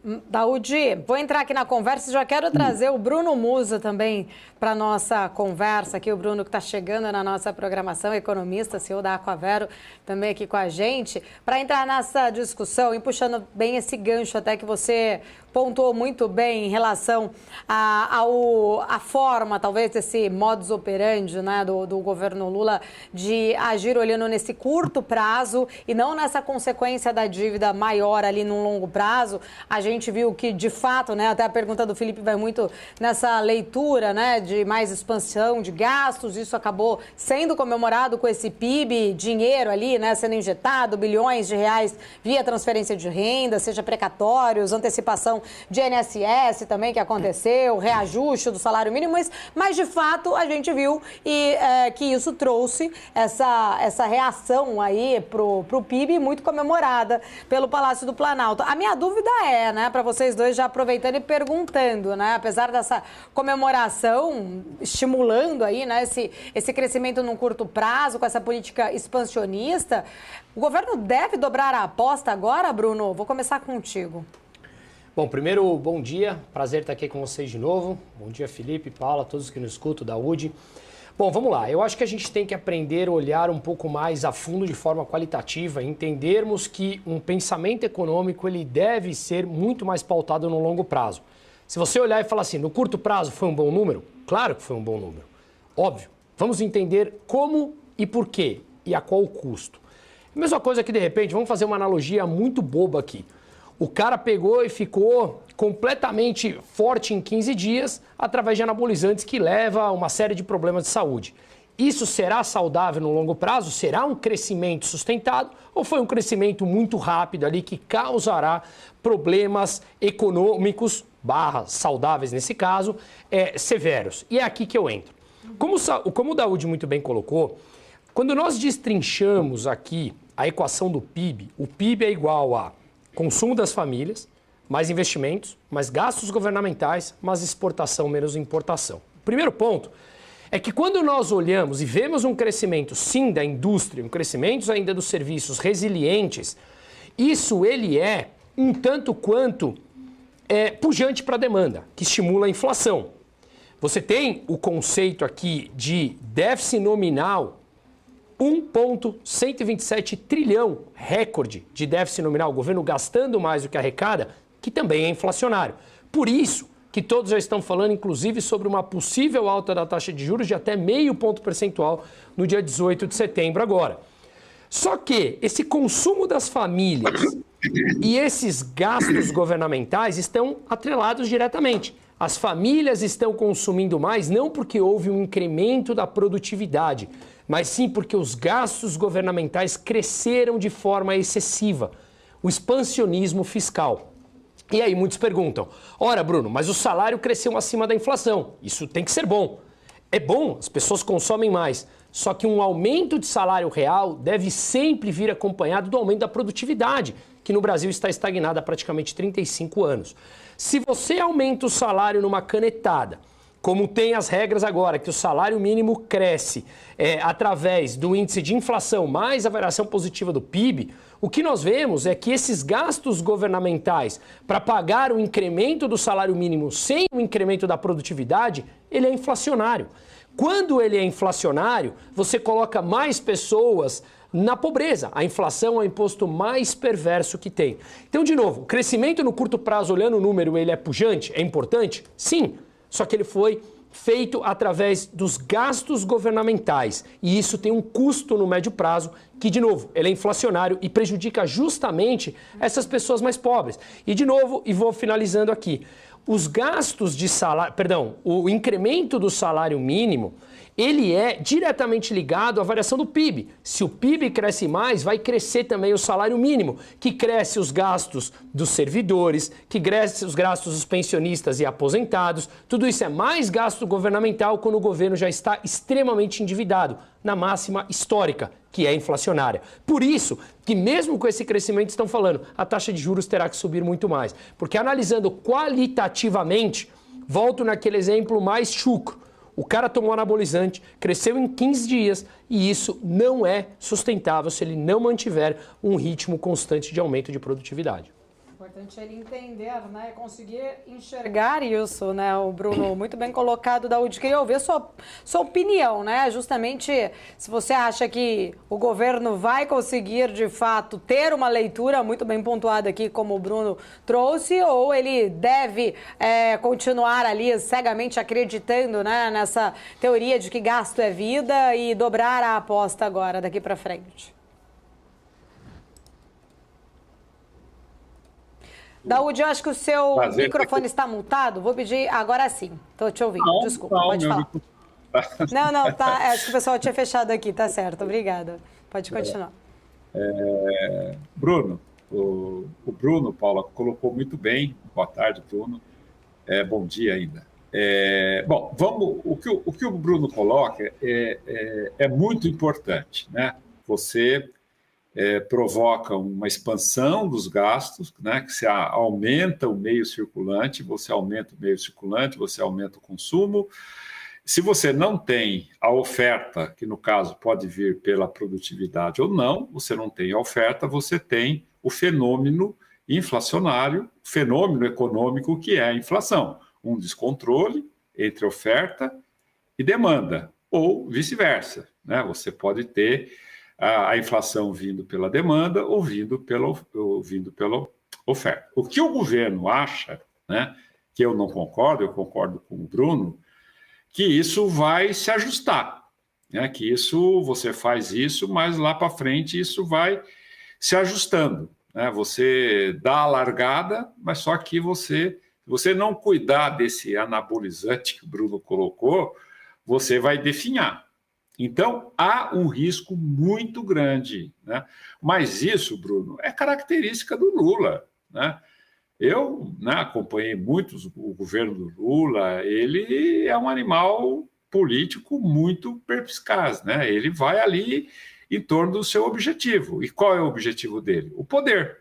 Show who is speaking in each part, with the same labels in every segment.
Speaker 1: Daudi, vou entrar aqui na conversa e já quero trazer o Bruno Musa também para a nossa conversa aqui, o Bruno que está chegando na nossa programação, economista, CEO da Aquavero, também aqui com a gente, para entrar nessa discussão e puxando bem esse gancho até que você pontuou muito bem em relação à forma, talvez, desse modus operandi, né, do governo Lula de agir olhando nesse curto prazo e não nessa consequência da dívida maior ali num longo prazo. A gente viu que, de fato, né, até a pergunta do Felipe vai muito nessa leitura, né, de mais expansão de gastos, isso acabou sendo comemorado com esse PIB, dinheiro ali, né, sendo injetado, bilhões de reais via transferência de renda, seja precatórios, antecipação de INSS também que aconteceu, reajuste do salário mínimo, mas de fato a gente viu que isso trouxe essa reação aí pro PIB muito comemorada pelo Palácio do Planalto. A minha dúvida é, né, para vocês dois já aproveitando e perguntando, né, apesar dessa comemoração estimulando aí, né, esse crescimento num curto prazo com essa política expansionista, o governo deve dobrar a aposta agora, Bruno? Vou começar contigo.
Speaker 2: Bom, primeiro, bom dia, prazer estar aqui com vocês de novo. Bom dia, Felipe, Paula, todos que nos escutam, Daudi. Bom, vamos lá, eu acho que a gente tem que aprender a olhar um pouco mais a fundo de forma qualitativa, entendermos que um pensamento econômico ele deve ser muito mais pautado no longo prazo. Se você olhar e falar assim, no curto prazo foi um bom número? Claro que foi um bom número, óbvio. Vamos entender como e por quê e a qual custo. Mesma coisa que de repente, vamos fazer uma analogia muito boba aqui. O cara pegou e ficou completamente forte em 15 dias através de anabolizantes que leva a uma série de problemas de saúde. Isso será saudável no longo prazo? Será um crescimento sustentado ou foi um crescimento muito rápido ali que causará problemas econômicos, saudáveis nesse caso, severos? E é aqui que eu entro. Como o Daudi muito bem colocou, quando nós destrinchamos aqui a equação do PIB, o PIB é igual a consumo das famílias, mais investimentos, mais gastos governamentais, mais exportação menos importação. O primeiro ponto é que quando nós olhamos e vemos um crescimento, sim, da indústria, um crescimento ainda dos serviços resilientes, isso ele é um tanto quanto pujante para a demanda, que estimula a inflação. Você tem o conceito aqui de déficit nominal, 1,127 trilhão, recorde de déficit nominal, o governo gastando mais do que arrecada, que também é inflacionário. Por isso que todos já estão falando, inclusive, sobre uma possível alta da taxa de juros de até 0,5 ponto percentual no dia 18 de setembro agora. Só que esse consumo das famílias e esses gastos governamentais estão atrelados diretamente. As famílias estão consumindo mais não porque houve um incremento da produtividade, mas sim porque os gastos governamentais cresceram de forma excessiva. O expansionismo fiscal. E aí muitos perguntam, ora Bruno, mas o salário cresceu acima da inflação, isso tem que ser bom. É bom, as pessoas consomem mais, só que um aumento de salário real deve sempre vir acompanhado do aumento da produtividade, que no Brasil está estagnada há praticamente 35 anos. Se você aumenta o salário numa canetada, como tem as regras agora, que o salário mínimo cresce através do índice de inflação mais a variação positiva do PIB, o que nós vemos é que esses gastos governamentais para pagar o incremento do salário mínimo sem o incremento da produtividade, ele é inflacionário. Quando ele é inflacionário, você coloca mais pessoas na pobreza. A inflação é o imposto mais perverso que tem. Então, de novo, o crescimento no curto prazo, olhando o número, ele é pujante? É importante? Sim. Só que ele foi feito através dos gastos governamentais. E isso tem um custo no médio prazo que, de novo, ele é inflacionário e prejudica justamente essas pessoas mais pobres. E, de novo, e vou finalizando aqui, os gastos de salário, o incremento do salário mínimo, ele é diretamente ligado à variação do PIB. Se o PIB cresce mais, vai crescer também o salário mínimo, que cresce os gastos dos servidores, que cresce os gastos dos pensionistas e aposentados. Tudo isso é mais gasto governamental quando o governo já está extremamente endividado, na máxima histórica, que é inflacionária. Por isso que mesmo com esse crescimento estão falando, a taxa de juros terá que subir muito mais. Porque analisando qualitativamente, volto naquele exemplo mais chucro. O cara tomou anabolizante, cresceu em 15 dias e isso não é sustentável se ele não mantiver um ritmo constante de aumento de produtividade.
Speaker 1: Importante ele entender, né, conseguir enxergar isso, né, o Bruno, muito bem colocado da UD. Queria ouvir sua opinião, né, justamente se você acha que o governo vai conseguir, de fato, ter uma leitura muito bem pontuada aqui, como o Bruno trouxe, ou ele deve continuar ali cegamente acreditando, né, nessa teoria de que gasto é vida e dobrar a aposta agora, daqui para frente. Daúde, eu acho que o seu microfone está multado. Vou pedir agora sim. Estou te ouvindo. Desculpa, pode falar. Não, tá. Acho que o pessoal tinha fechado aqui, tá certo. Obrigada. Pode continuar.
Speaker 3: Bruno, o Bruno, Paula, colocou muito bem. Boa tarde, Bruno. Bom dia ainda. Bom, o que o Bruno coloca é muito importante, né? Você provoca uma expansão dos gastos, né? Que você aumenta o meio circulante, você aumenta o consumo. Se você não tem a oferta, que no caso pode vir pela produtividade ou não, você não tem a oferta, você tem o fenômeno inflacionário, fenômeno econômico que é a inflação. Um descontrole entre oferta e demanda, ou vice-versa, né? Você pode ter a inflação vindo pela demanda ou vindo pela oferta. O que o governo acha, né, que eu não concordo, eu concordo com o Bruno, que isso vai se ajustar, né, que isso, você faz isso, mas lá para frente isso vai se ajustando, né? Você dá a largada, mas só que se você não cuidar desse anabolizante que o Bruno colocou, você vai definhar. Então, há um risco muito grande, né? Mas isso, Bruno, é característica do Lula, né? Eu, né, acompanhei muito o governo do Lula, ele é um animal político muito perspicaz, né? Ele vai ali em torno do seu objetivo. E qual é o objetivo dele? O poder.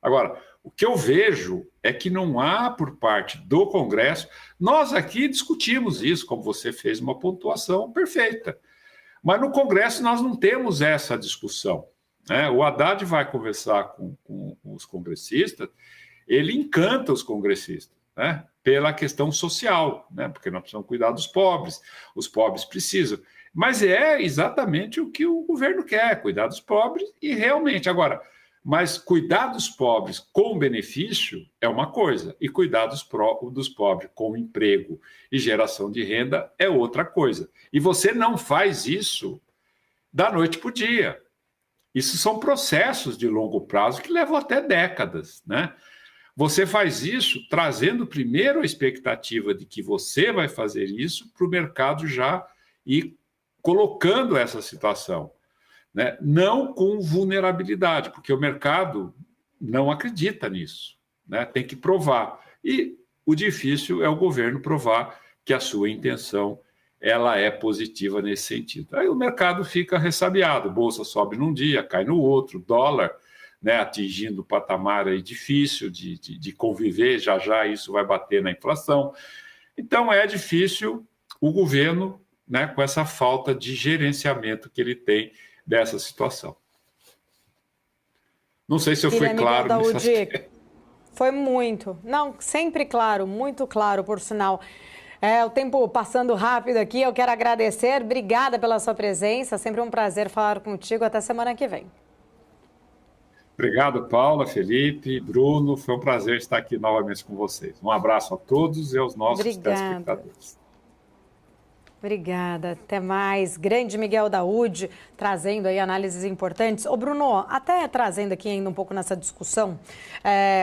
Speaker 3: Agora, o que eu vejo é que não há por parte do Congresso, nós aqui discutimos isso, como você fez uma pontuação perfeita. Mas no Congresso nós não temos essa discussão, né? O Haddad vai conversar com os congressistas, ele encanta os congressistas, né? Pela questão social, né? Porque nós precisamos cuidar dos pobres, os pobres precisam. Mas é exatamente o que o governo quer, cuidar dos pobres e realmente. Agora, mas cuidar dos pobres com benefício é uma coisa, e cuidar dos pobres com emprego e geração de renda é outra coisa. E você não faz isso da noite para o dia. Isso são processos de longo prazo que levam até décadas, né? Você faz isso trazendo primeiro a expectativa de que você vai fazer isso para o mercado já ir colocando essa situação, né? Não com vulnerabilidade, porque o mercado não acredita nisso, né? Tem que provar. E o difícil é o governo provar que a sua intenção ela é positiva nesse sentido. Aí o mercado fica ressabiado, bolsa sobe num dia, cai no outro, dólar, né, atingindo o patamar aí difícil de conviver, já isso vai bater na inflação. Então é difícil o governo, né, com essa falta de gerenciamento que ele tem dessa situação. Não sei se eu fui claro nesse aspecto.
Speaker 1: Foi muito. Não, sempre claro, muito claro, por sinal. O tempo passando rápido aqui, eu quero agradecer. Obrigada pela sua presença. Sempre um prazer falar contigo. Até semana que vem.
Speaker 3: Obrigado, Paula, Felipe, Bruno. Foi um prazer estar aqui novamente com vocês. Um abraço a todos e aos nossos telespectadores.
Speaker 1: Obrigada, até mais. Grande Miguel Daúde, trazendo aí análises importantes. Ô Bruno, até trazendo aqui ainda um pouco nessa discussão,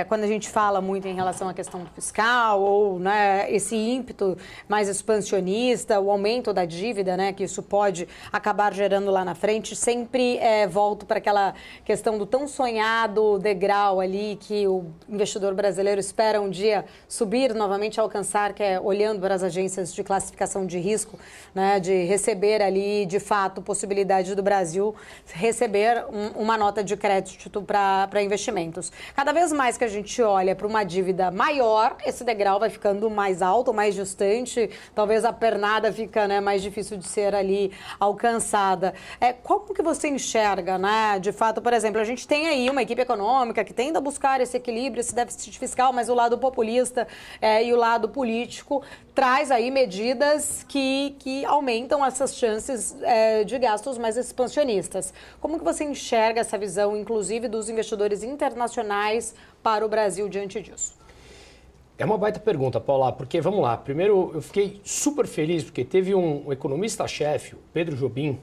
Speaker 1: quando a gente fala muito em relação à questão fiscal ou, né, esse ímpeto mais expansionista, o aumento da dívida, né, que isso pode acabar gerando lá na frente, sempre volto para aquela questão do tão sonhado degrau ali que o investidor brasileiro espera um dia subir novamente, alcançar, que é olhando para as agências de classificação de risco, né, de receber ali, de fato, possibilidade do Brasil receber uma nota de crédito para investimentos. Cada vez mais que a gente olha para uma dívida maior, esse degrau vai ficando mais alto, mais distante, talvez a pernada fica, né, mais difícil de ser ali alcançada. Como que você enxerga, né, de fato, por exemplo, a gente tem aí uma equipe econômica que tenta buscar esse equilíbrio, esse déficit fiscal, mas o lado populista e o lado político traz aí medidas que aumentam essas chances de gastos mais expansionistas. Como que você enxerga essa visão, inclusive, dos investidores internacionais para o Brasil diante disso?
Speaker 2: É uma baita pergunta, Paula, porque, vamos lá, primeiro eu fiquei super feliz porque teve um economista-chefe, o Pedro Jobim,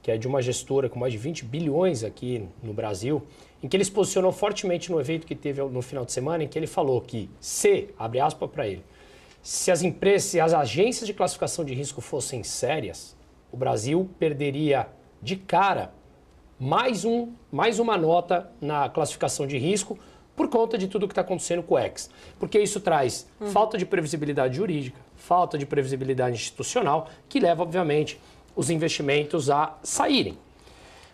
Speaker 2: que é de uma gestora com mais de 20 bilhões aqui no Brasil, em que ele se posicionou fortemente no evento que teve no final de semana, em que ele falou que abre aspas para ele, se as empresas, se as agências de classificação de risco fossem sérias, o Brasil perderia de cara mais uma nota na classificação de risco por conta de tudo que está acontecendo com o X. Porque isso traz falta de previsibilidade jurídica, falta de previsibilidade institucional, que leva, obviamente, os investimentos a saírem.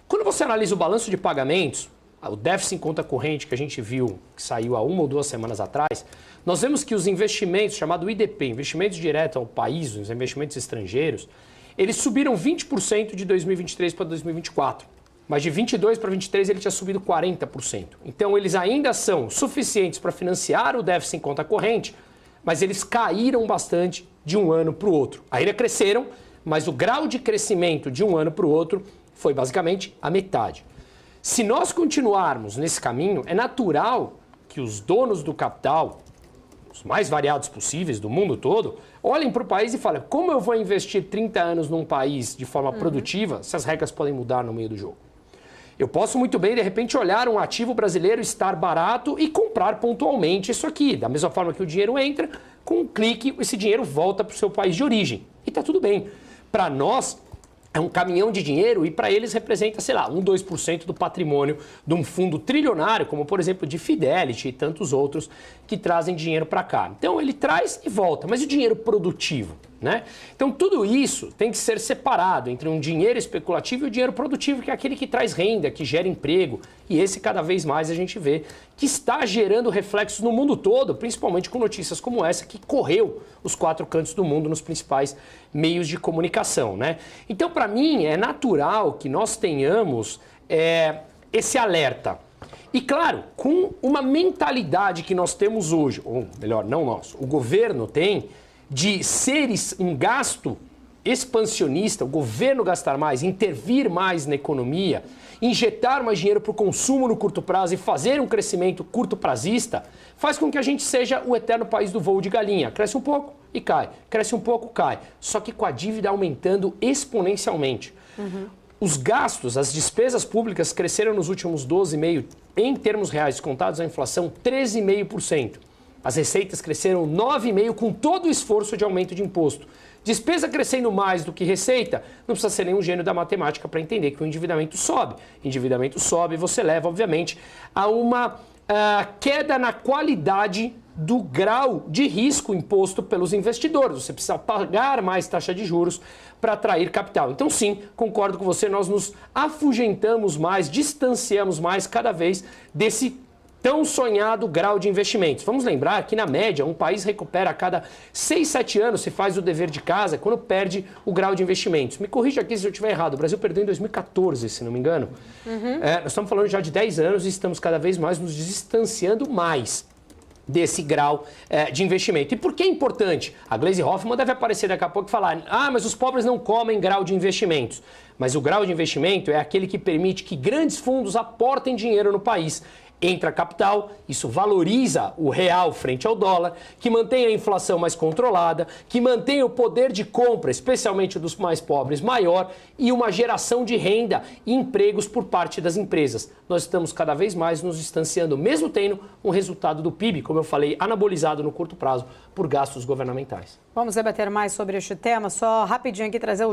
Speaker 2: Quando você analisa o balanço de pagamentos, o déficit em conta corrente que a gente viu, que saiu há 1 ou 2 semanas atrás, nós vemos que os investimentos, chamado IDP, investimentos diretos ao país, os investimentos estrangeiros, eles subiram 20% de 2023 para 2024. Mas de 22 para 23 ele tinha subido 40%. Então eles ainda são suficientes para financiar o déficit em conta corrente, mas eles caíram bastante de um ano para o outro. Ainda cresceram, mas o grau de crescimento de um ano para o outro foi basicamente a metade. Se nós continuarmos nesse caminho, é natural que os donos do capital, os mais variados possíveis do mundo todo, olhem para o país e falem, como eu vou investir 30 anos num país de forma produtiva se as regras podem mudar no meio do jogo? Eu posso muito bem, de repente, olhar um ativo brasileiro estar barato e comprar pontualmente isso aqui. Da mesma forma que o dinheiro entra, com um clique, esse dinheiro volta para o seu país de origem. E está tudo bem. Para nós, é um caminhão de dinheiro e para eles representa, sei lá, 2% do patrimônio de um fundo trilionário, como por exemplo de Fidelity e tantos outros que trazem dinheiro para cá. Então ele traz e volta, mas e o dinheiro produtivo, né? Então tudo isso tem que ser separado entre um dinheiro especulativo e o dinheiro produtivo, que é aquele que traz renda, que gera emprego. E esse cada vez mais a gente vê que está gerando reflexos no mundo todo, principalmente com notícias como essa que correu os 4 cantos do mundo nos principais meios de comunicação, né? Então, para mim, é natural que nós tenhamos esse alerta. E, claro, com uma mentalidade que nós temos hoje, ou melhor, não nós, o governo tem, de ser um gasto expansionista, o governo gastar mais, intervir mais na economia, injetar mais dinheiro para o consumo no curto prazo e fazer um crescimento curto-prazista, faz com que a gente seja o eterno país do voo de galinha. Cresce um pouco e cai, cresce um pouco, cai. Só que com a dívida aumentando exponencialmente. Os gastos, as despesas públicas cresceram nos últimos 12,5%, em termos reais contados a inflação, 13,5%. As receitas cresceram 9,5% com todo o esforço de aumento de imposto. Despesa crescendo mais do que receita, não precisa ser nenhum gênio da matemática para entender que o endividamento sobe. Endividamento sobe, você leva, obviamente, a uma queda na qualidade do grau de risco imposto pelos investidores. Você precisa pagar mais taxa de juros para atrair capital. Então, sim, concordo com você, nós nos afugentamos mais, distanciamos mais cada vez desse tão sonhado grau de investimentos. Vamos lembrar que, na média, um país recupera a cada 6, 7 anos, se faz o dever de casa, quando perde o grau de investimentos. Me corrija aqui se eu estiver errado. O Brasil perdeu em 2014, se não me engano. Nós estamos falando já de 10 anos e estamos cada vez mais nos distanciando mais desse grau de investimento. E por que é importante? A Gleisi Hoffmann deve aparecer daqui a pouco e falar, mas os pobres não comem grau de investimentos. Mas o grau de investimento é aquele que permite que grandes fundos aportem dinheiro no país. Entra capital, isso valoriza o real frente ao dólar, que mantém a inflação mais controlada, que mantém o poder de compra, especialmente dos mais pobres, maior, e uma geração de renda e empregos por parte das empresas. Nós estamos cada vez mais nos distanciando, mesmo tendo um resultado do PIB, como eu falei, anabolizado no curto prazo por gastos governamentais.
Speaker 1: Vamos debater mais sobre este tema, só rapidinho aqui trazer o